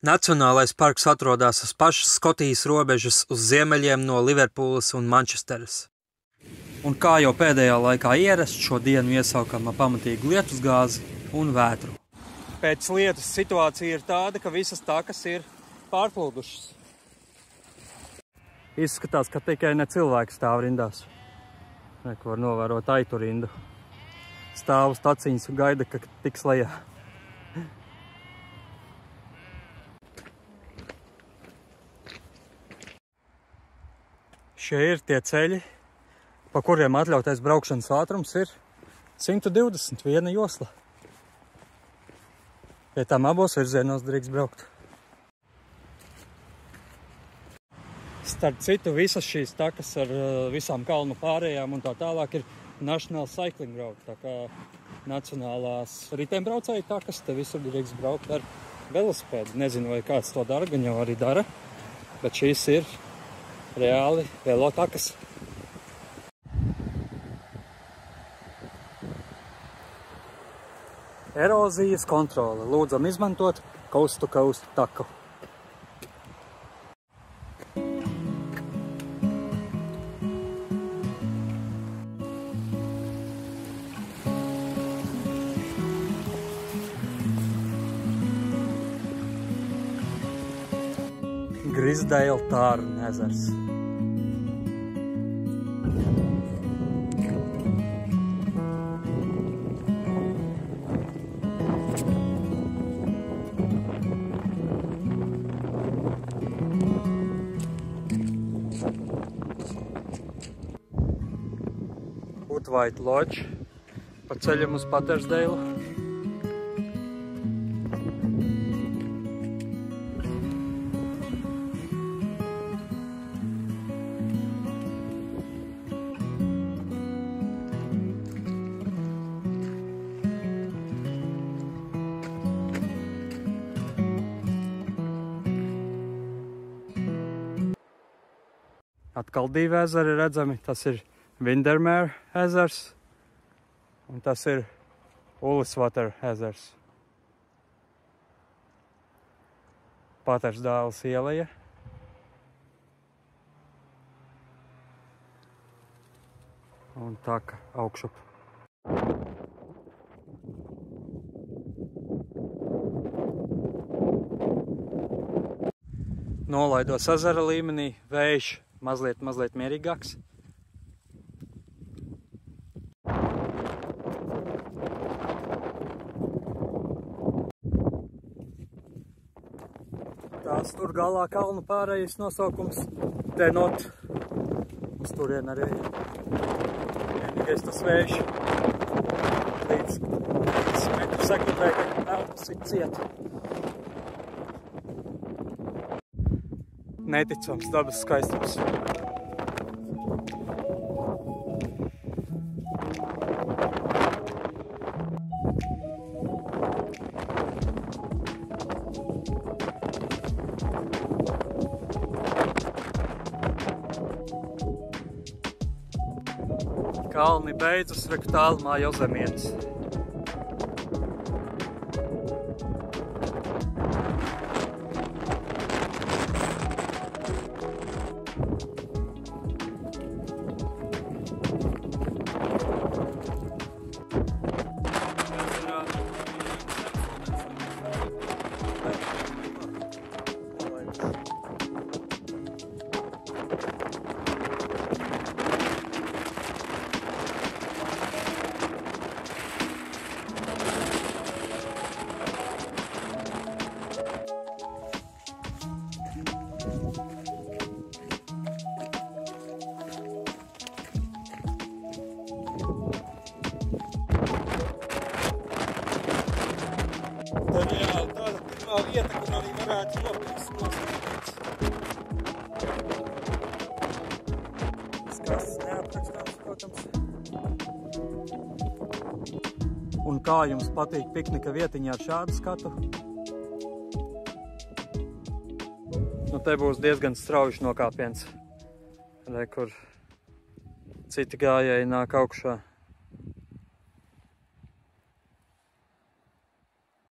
Nacionālais parks atrodas uz pašas Skotijas robežas uz ziemeļiem no Liverpūles un Mančesteras. Un kā jau pēdējā laikā ierasts, šo dienu iesaukam ar pamatīgu lietusgāzi un vētru. Pēc lietus situācija ir tāda, ka visas takas ir pārplūdušas. Izskatās, ka tikai ne cilvēki stāv rindās. Neko var novērot aitu rindu. Stāv uz taciņas un gaida, ka tiks lejā. Šie ir tie ceļi, pa kuriem atļautais braukšanas ātrums ir 121 josla. Pie tām abos virzienos drīkst braukt. Starp citu, visas šīs takas ar visām kalnu pārējām un tā tālāk ir National Cycling Road. Tā kā nacionālās riteņbraucēju takas, te visur drīkst braukt ar velosipēdu. Nezinu, vai kāds to dara, gan jau arī dara, bet šīs ir reāli velotakas. Erozijas kontrole. Lūdzam izmantot coast to coast taku. Grisdale Tarn ezers. White Lodge pa ceļam uz Patersdeilu. Atkal divi ezeri redzami, tas ir Windermere ezers un tas ir Ullswater ezers. Patersdeilas ieleja. Un taka augšup. Nolaidos ezera līmenī, vējš mazliet mierīgāks. Tās tur galā kalnu pārējais nosaukums Tenot. Uz turien arī vienīgais tas vējš līdz 5 metru sekundē, kad elpas ir ciet. Neticams dabas skaistums. Kalni beidzas, reku tālumā jau zemienes. Tāda pirmā vieta, kur arī varētu nopirkt noskatīties. Skats neaprakstāms, protams. Un kā jums patīk piknika vietiņā ar šādu skatu? Nu, te būs diezgan strauji nokāpiens, kur citi gājēji nāk augšā.